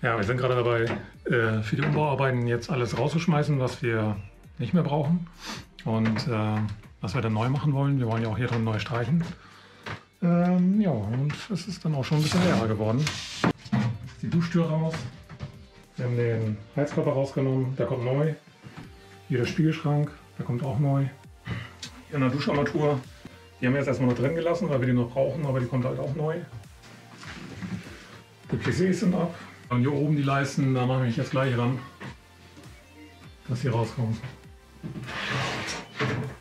Ja, wir sind gerade dabei, für die Umbauarbeiten jetzt alles rauszuschmeißen, was wir nicht mehr brauchen und was wir dann neu machen wollen. Wir wollen ja auch hier drin neu streichen. Ja, und es ist dann auch schon ein bisschen leerer geworden. Die Duschtür raus. Wir haben den Heizkörper rausgenommen, der kommt neu. Hier der Spiegelschrank, der kommt auch neu. Hier in der Duscharmatur, die haben wir jetzt erstmal noch drin gelassen, weil wir die noch brauchen, aber die kommt halt auch neu. Die Plissés sind ab. Und hier oben die Leisten, da mache ich jetzt gleich ran, dass hier rauskommt.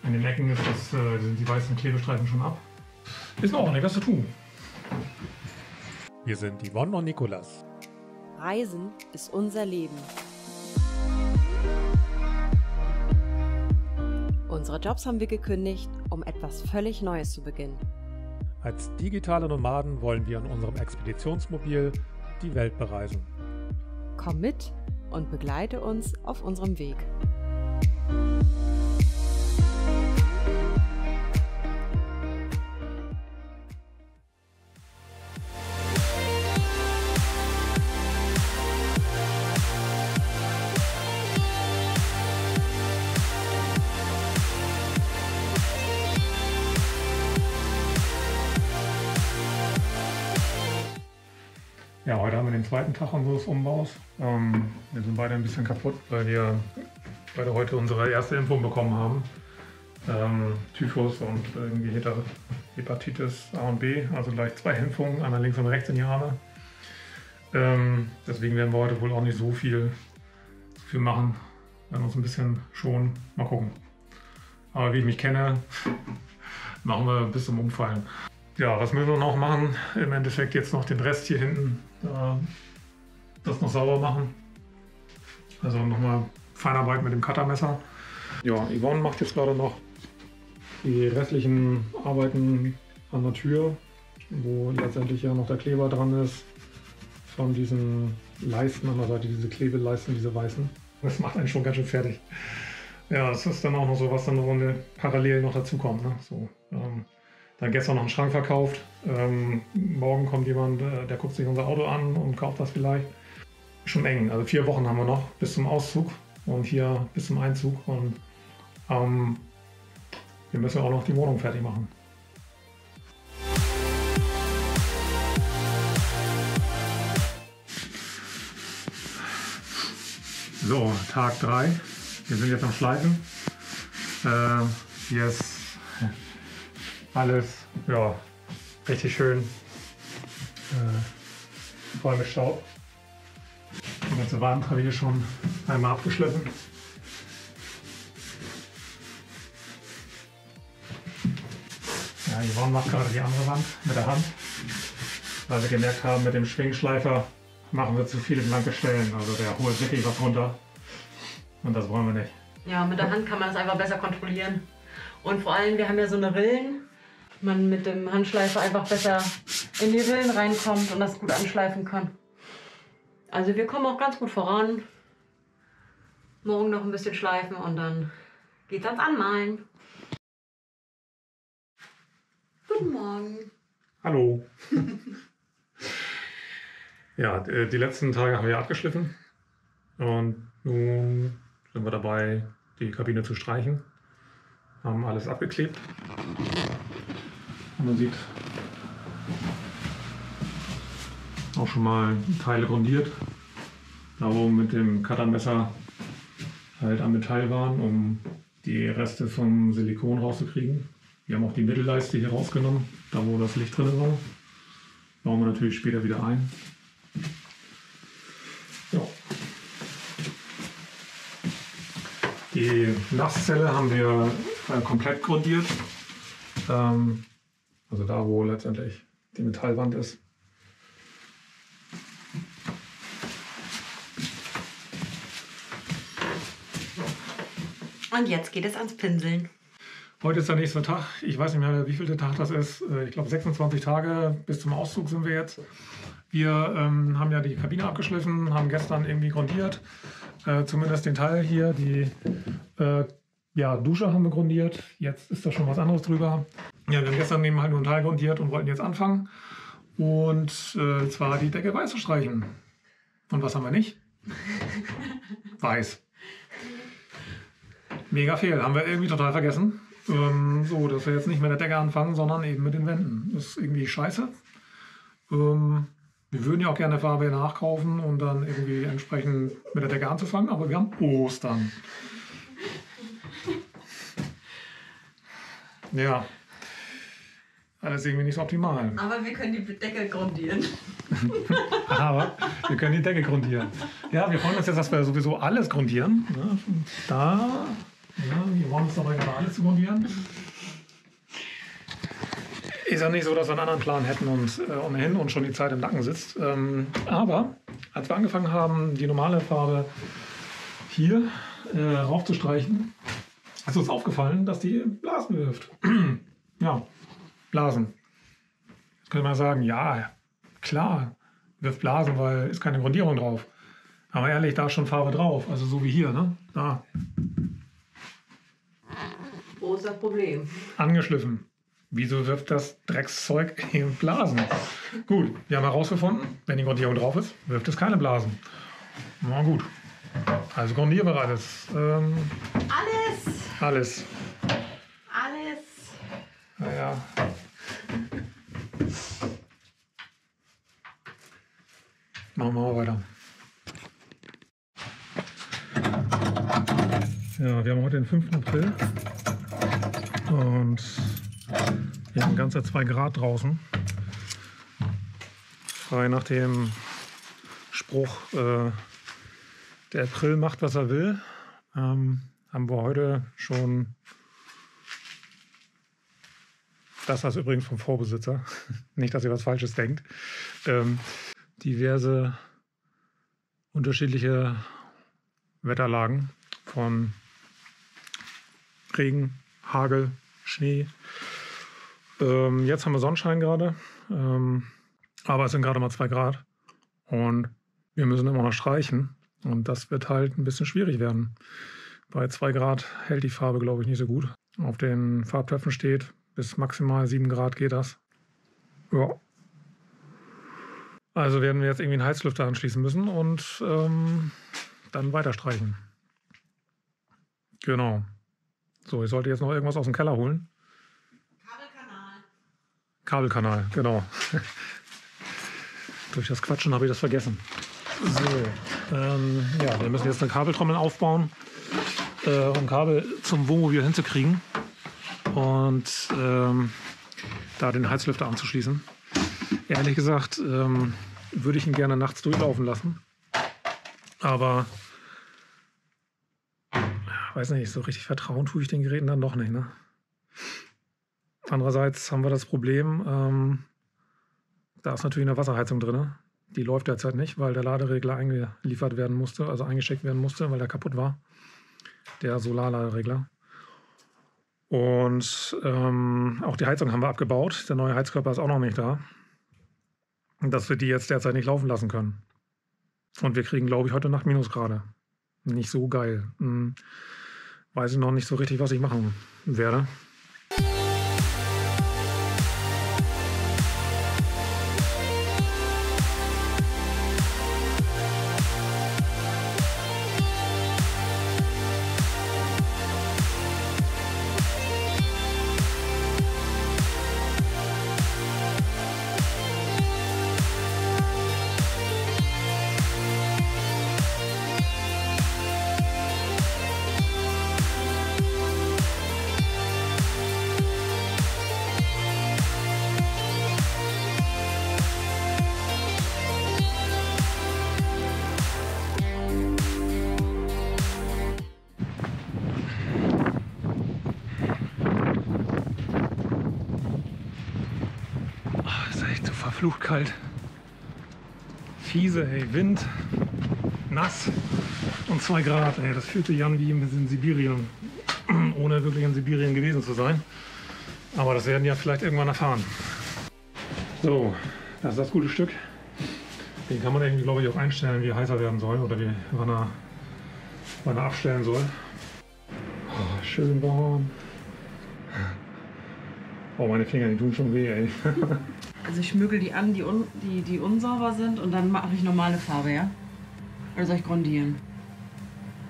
In den Ecken ist sind die weißen Klebestreifen schon ab. Ist noch ordentlich was zu tun. Wir sind Yvonne und Nikolas. Reisen ist unser Leben. Unsere Jobs haben wir gekündigt, um etwas völlig Neues zu beginnen. Als digitale Nomaden wollen wir in unserem Expeditionsmobil die Welt bereisen. Komm mit und begleite uns auf unserem Weg. Ja, heute haben wir den zweiten Tag unseres Umbaus. Wir sind beide ein bisschen kaputt, weil wir beide heute unsere erste Impfung bekommen haben. Typhus und irgendwie Hepatitis A und B, also gleich 2 Impfungen, einmal links und rechts in die Arme. Deswegen werden wir heute wohl auch nicht so viel machen. Wir werden uns ein bisschen schonen. Mal gucken. Aber wie ich mich kenne, machen wir bis zum Umfallen. Ja, was müssen wir noch machen? Im Endeffekt jetzt noch den Rest hier hinten, das noch sauber machen. Also nochmal Feinarbeit mit dem Cuttermesser. Ja, Yvonne macht jetzt gerade noch die restlichen Arbeiten an der Tür, wo letztendlich ja noch der Kleber dran ist von diesen Leisten an der Seite, diese Klebeleisten, diese weißen. Das macht einen schon ganz schön fertig. Ja, das ist dann auch noch so, was dann eine Runde parallel noch dazu kommt. Ne? So, dann gestern noch einen Schrank verkauft. Morgen kommt jemand, der guckt sich unser Auto an und kauft das vielleicht. Schon eng. Also 4 Wochen haben wir noch bis zum Auszug und hier bis zum Einzug. Und wir müssen auch noch die Wohnung fertig machen. So, Tag 3. Wir sind jetzt am Schleifen. Hier ist alles, ja, richtig schön voll mit Staub. Die ganze Wand habe ich hier schon einmal abgeschliffen. Ja, Yvonne macht gerade die andere Wand mit der Hand, weil wir gemerkt haben, mit dem Schwingschleifer machen wir zu viele blanke Stellen. Also der holt wirklich was runter und das wollen wir nicht. Ja, mit der Hand kann man das einfach besser kontrollieren. Und vor allem, wir haben ja so eine Rillen, man mit dem Handschleifer einfach besser in die Rillen reinkommt und das gut anschleifen kann. Also wir kommen auch ganz gut voran. Morgen noch ein bisschen schleifen und dann geht's ans Anmalen. Guten Morgen. Hallo. Ja, die letzten Tage haben wir abgeschliffen und nun sind wir dabei, die Kabine zu streichen. Haben alles abgeklebt. Und man sieht auch schon mal Teile grundiert, da wo mit dem Cuttermesser halt am Metall waren, um die Reste vom Silikon rauszukriegen. Wir haben auch die Mittelleiste hier rausgenommen, da wo das Licht drin war. Bauen wir natürlich später wieder ein. Ja. Die Nasszelle haben wir komplett grundiert. Also da, wo letztendlich die Metallwand ist. Und jetzt geht es ans Pinseln. Heute ist der nächste Tag. Ich weiß nicht mehr, wie viel der Tag das ist. Ich glaube 26 Tage bis zum Auszug sind wir jetzt. Wir haben ja die Kabine abgeschliffen, haben gestern irgendwie grundiert. Zumindest den Teil hier, die Dusche haben wir grundiert. Jetzt ist da schon was anderes drüber. Ja, wir haben gestern eben halt nur einen Teil grundiert und wollten jetzt anfangen. Und zwar die Decke weiß zu streichen. Und was haben wir nicht? Weiß. Mega fehl. Haben wir irgendwie total vergessen. So, dass wir jetzt nicht mit der Decke anfangen, sondern eben mit den Wänden. Das ist irgendwie scheiße. Wir würden ja auch gerne Farbe nachkaufen und dann irgendwie entsprechend mit der Decke anzufangen, aber wir haben Ostern. Ja. Alles irgendwie nicht so optimal. Aber wir können die Decke grundieren. Aber wir können die Decke grundieren. Ja, wir freuen uns jetzt, dass wir sowieso alles grundieren. Ja, da, ja, wir wollen uns dabei gerade alles zu grundieren. Ist ja nicht so, dass wir einen anderen Plan hätten und ohnehin uns schon die Zeit im Nacken sitzt. Aber als wir angefangen haben, die normale Farbe hier raufzustreichen, ist uns aufgefallen, dass die Blasen wirft. Ja. Blasen. Jetzt könnte man sagen, ja, klar, wirft Blasen, weil ist keine Grundierung drauf. Aber ehrlich, da ist schon Farbe drauf. Also so wie hier, ne? Da. Wo ist das Problem? Angeschliffen. Wieso wirft das Dreckszeug in Blasen? Gut, wir haben herausgefunden, wenn die Grundierung drauf ist, wirft es keine Blasen. Na gut. Also grundieren wir alles. Alles. Naja. Machen wir mal weiter. Ja, wir haben heute den 5. April und wir haben ganze 2 Grad draußen. Frei nach dem Spruch, der April macht, was er will, haben wir heute schon, das ist übrigens vom Vorbesitzer, nicht, dass ihr was Falsches denkt, diverse unterschiedliche Wetterlagen von Regen, Hagel, Schnee. Jetzt haben wir Sonnenschein gerade, aber es sind gerade mal 2 Grad und wir müssen immer noch streichen und das wird halt ein bisschen schwierig werden. Bei 2 Grad hält die Farbe, glaube ich, nicht so gut. Auf den Farbtöpfen steht, bis maximal 7 Grad geht das. Ja. Also werden wir jetzt irgendwie einen Heizlüfter anschließen müssen und dann weiter streichen. Genau. So, ich sollte jetzt noch irgendwas aus dem Keller holen. Kabelkanal, genau. Durch das Quatschen habe ich das vergessen. So, ja, wir müssen jetzt eine Kabeltrommel aufbauen, um Kabel zum Wohnmobil hinzukriegen und da den Heizlüfter anzuschließen. Ehrlich gesagt würde ich ihn gerne nachts durchlaufen lassen, aber weiß nicht, so richtig vertrauen tue ich den Geräten dann doch nicht, ne? Andererseits haben wir das Problem, da ist natürlich eine Wasserheizung drin. Die läuft derzeit nicht, weil der Laderegler eingeliefert werden musste, also eingesteckt werden musste, weil der kaputt war. Der Solarladeregler. Und auch die Heizung haben wir abgebaut. Der neue Heizkörper ist auch noch nicht da. Dass wir die jetzt derzeit nicht laufen lassen können. Und wir kriegen, glaube ich, heute Nacht Minusgrade. Nicht so geil. Weiß ich noch nicht so richtig, was ich machen werde. Verflucht kalt. Fiese, ey, Wind, nass und 2 Grad, ey. Das fühlt sich an wie in Sibirien, ohne wirklich in Sibirien gewesen zu sein. Aber das werden wir vielleicht irgendwann erfahren. So, das ist das gute Stück. Den kann man irgendwie, glaube ich, auch einstellen, wie er heißer werden soll oder wann er abstellen soll. Oh, schön warm. Oh, meine Finger, die tun schon weh, ey. Also ich schmögel die an, die unsauber sind und dann mache ich normale Farbe, ja? Oder soll ich grundieren?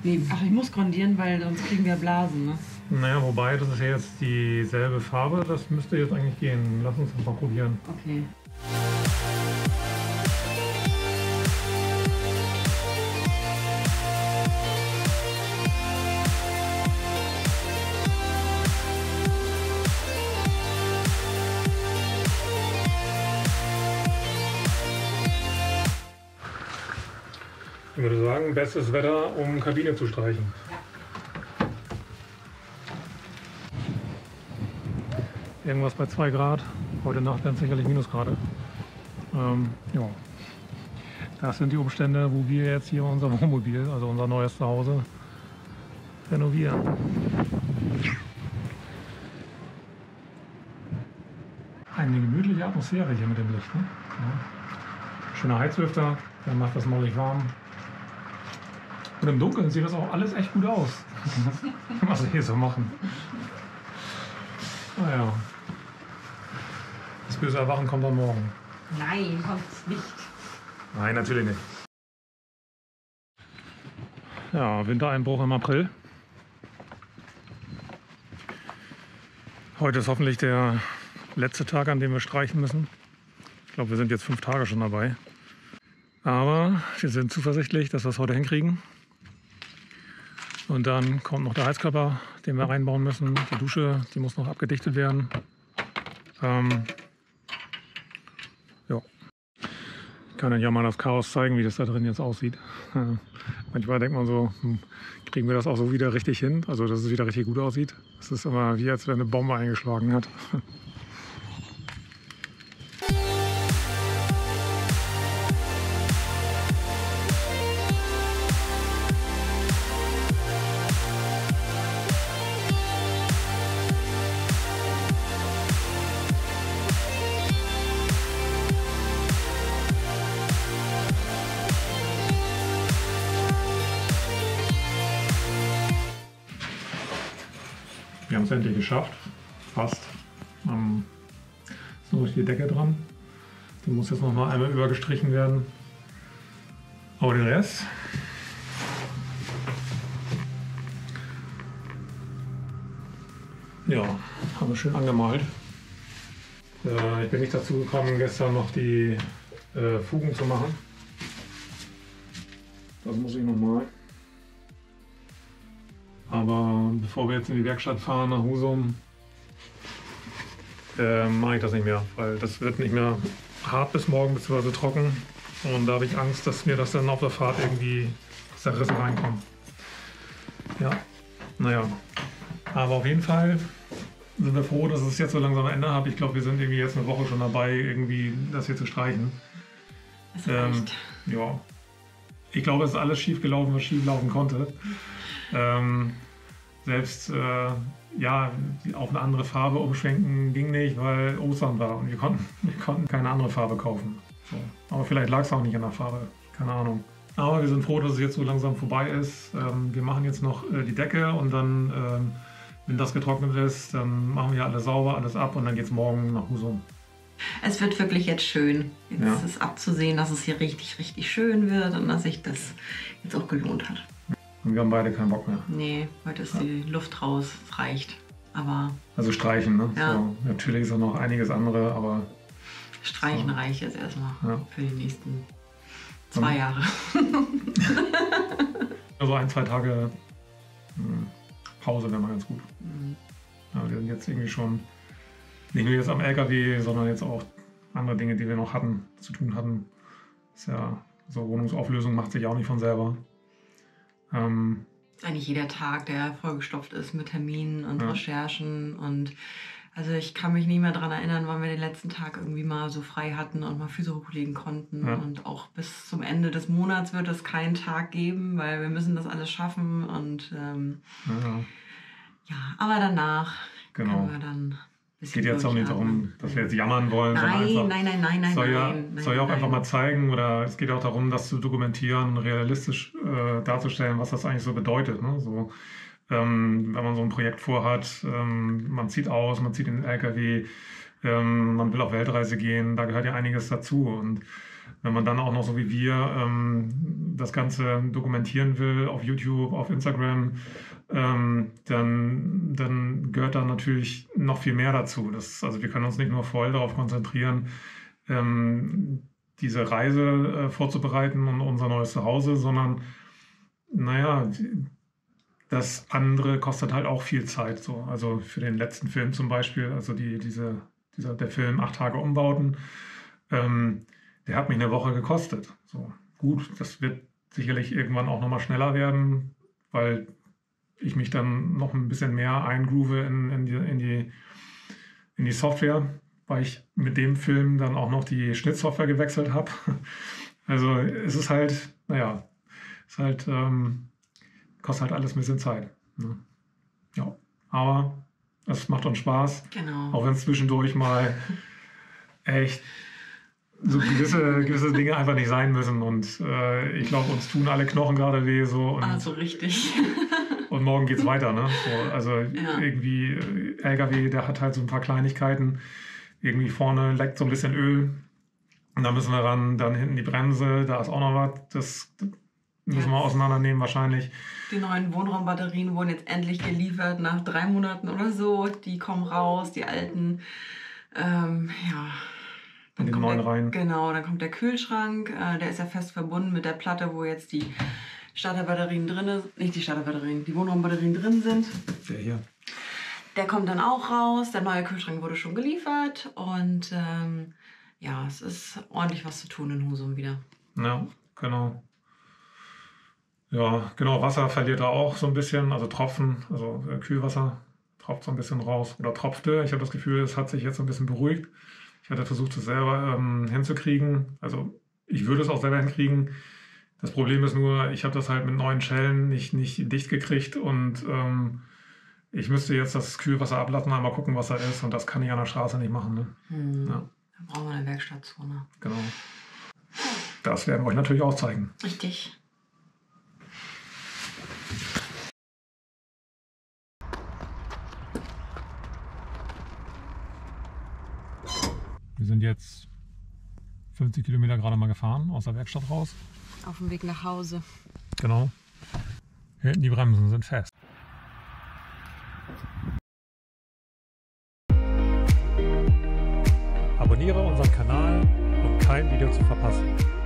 Nee, ach, ich muss grundieren, weil sonst kriegen wir Blasen, ne? Naja, wobei, das ist ja jetzt dieselbe Farbe, das müsste jetzt eigentlich gehen. Lass uns das mal probieren. Okay. Ich würde sagen, bestes Wetter, um Kabine zu streichen. Irgendwas bei 2 Grad. Heute Nacht werden es sicherlich Minusgrade. Ja. Das sind die Umstände, wo wir jetzt hier unser Wohnmobil, also unser neues Zuhause, renovieren. Eine gemütliche Atmosphäre hier mit dem Licht. Ne? Ja. Schöner Heizlüfter, der macht das mollig warm. Und im Dunkeln sieht das auch alles echt gut aus, was wir hier so machen. Naja, das böse Erwachen kommt dann morgen. Nein, kommt's nicht. Nein, natürlich nicht. Ja, Wintereinbruch im April. Heute ist hoffentlich der letzte Tag, an dem wir streichen müssen. Ich glaube, wir sind jetzt 5 Tage schon dabei. Aber wir sind zuversichtlich, dass wir es heute hinkriegen. Und dann kommt noch der Heizkörper, den wir reinbauen müssen. Die Dusche, die muss noch abgedichtet werden. Ja. Ich kann euch ja mal das Chaos zeigen, wie das da drin jetzt aussieht. Manchmal denkt man so, kriegen wir das auch so wieder richtig hin? Also, dass es wieder richtig gut aussieht. Es ist immer wie, als wenn eine Bombe eingeschlagen hat. Wir haben es endlich geschafft, fast. Ist noch die Decke dran. Die muss jetzt noch mal einmal übergestrichen werden. Aber den Rest ja, haben wir schön angemalt. Ich bin nicht dazu gekommen, gestern noch die Fugen zu machen. Das muss ich noch mal. Aber bevor wir jetzt in die Werkstatt fahren nach Husum, mache ich das nicht mehr, weil das wird nicht mehr hart bis morgen bzw. trocken. Und da habe ich Angst, dass mir das dann auf der Fahrt irgendwie zerrissen reinkommt. Ja, naja. Aber auf jeden Fall sind wir froh, dass es jetzt so langsam ein Ende hat. Ich glaube, wir sind irgendwie jetzt eine Woche schon dabei, irgendwie das hier zu streichen. Ja. Ich glaube, es ist alles schief gelaufen, was schief laufen konnte. Selbst ja, auf eine andere Farbe umschwenken ging nicht, weil Ostern war und wir konnten keine andere Farbe kaufen. So. Aber vielleicht lag es auch nicht an der Farbe, keine Ahnung. Aber wir sind froh, dass es jetzt so langsam vorbei ist. Wir machen jetzt noch die Decke und dann, wenn das getrocknet ist, dann machen wir alles sauber, alles ab und dann geht es morgen nach Husum. Es wird wirklich jetzt schön. Jetzt ist abzusehen, dass es hier richtig, richtig schön wird und dass sich das jetzt auch gelohnt hat. Und wir haben beide keinen Bock mehr. Nee, heute ist die Luft raus, es reicht. Aber also streichen, ne? Ja. So, natürlich ist auch noch einiges andere, aber streichen reicht jetzt erstmal für die nächsten 2 Jahre. Also 1-2 Tage Pause wäre mal ganz gut. Ja, wir sind jetzt irgendwie schon nicht nur jetzt am LKW, sondern jetzt auch andere Dinge, die wir noch zu tun hatten. Ist ja so, Wohnungsauflösung macht sich auch nicht von selber. Eigentlich jeder Tag, der vollgestopft ist mit Terminen und Recherchen und also ich kann mich nicht mehr daran erinnern, wann wir den letzten Tag irgendwie mal so frei hatten und mal Physio legen konnten. Und auch bis zum Ende des Monats wird es keinen Tag geben, weil wir müssen das alles schaffen und aber danach können wir dann. Es geht jetzt auch nicht darum, dass wir jetzt jammern wollen, nein, sondern nein. Soll ja auch einfach mal zeigen, oder es geht auch darum, das zu dokumentieren und realistisch darzustellen, was das eigentlich so bedeutet. Ne? So, wenn man so ein Projekt vorhat, man zieht aus, man zieht in den LKW, man will auf Weltreise gehen, da gehört ja einiges dazu. Und Wenn man dann auch noch so wie wir das Ganze dokumentieren will auf YouTube, auf Instagram, dann gehört da natürlich noch viel mehr dazu. Also wir können uns nicht nur voll darauf konzentrieren, diese Reise vorzubereiten und unser neues Zuhause, sondern naja, das andere kostet halt auch viel Zeit. So. Also für den letzten Film zum Beispiel, also der Film 8 Tage Umbauten, der hat mich eine Woche gekostet. So. Gut, das wird sicherlich irgendwann auch nochmal schneller werden, weil ich mich dann noch ein bisschen mehr eingroove in die Software, weil ich mit dem Film dann auch noch die Schnittsoftware gewechselt habe. Also es ist halt, kostet halt alles ein bisschen Zeit. Ne? Ja, aber es macht uns Spaß, Genau. Auch wenn es zwischendurch mal echt so gewisse Dinge einfach nicht sein müssen. Und ich glaube, uns tun alle Knochen gerade weh. So, und Also richtig. Und morgen geht's weiter, ne? So, also irgendwie LKW, der hat halt so ein paar Kleinigkeiten. Irgendwie vorne leckt so ein bisschen Öl. Und da müssen wir ran, dann hinten die Bremse, da ist auch noch was. Das müssen wir auseinandernehmen wahrscheinlich. Die neuen Wohnraumbatterien wurden jetzt endlich geliefert nach 3 Monaten oder so. Die kommen raus, die alten, In den neuen rein. Genau, dann kommt der Kühlschrank. Der ist ja fest verbunden mit der Platte, wo jetzt die Starterbatterien drin sind. Nicht die Starterbatterien, die Wohnraumbatterien drin sind. Der hier. Der kommt dann auch raus. Der neue Kühlschrank wurde schon geliefert. Und es ist ordentlich was zu tun in Husum wieder. Ja, genau. Ja, genau, Wasser verliert er auch so ein bisschen, also Tropfen, also Kühlwasser tropft so ein bisschen raus oder tropfte. Ich habe das Gefühl, es hat sich jetzt so ein bisschen beruhigt. Ich hatte versucht, es selber hinzukriegen. Also ich würde es auch selber hinkriegen. Das Problem ist nur, ich habe das halt mit neuen Schellen nicht dicht gekriegt und ich müsste jetzt das Kühlwasser ablassen, einmal gucken, was da ist, und das kann ich an der Straße nicht machen. Ne? Da brauchen wir eine Werkstattzone. Genau. Das werden wir euch natürlich auch zeigen. Richtig. Wir sind jetzt 50 Kilometer gerade mal gefahren, aus der Werkstatt raus. Auf dem Weg nach Hause. Genau. Hinten die Bremsen sind fest. Abonniere unseren Kanal, um kein Video zu verpassen.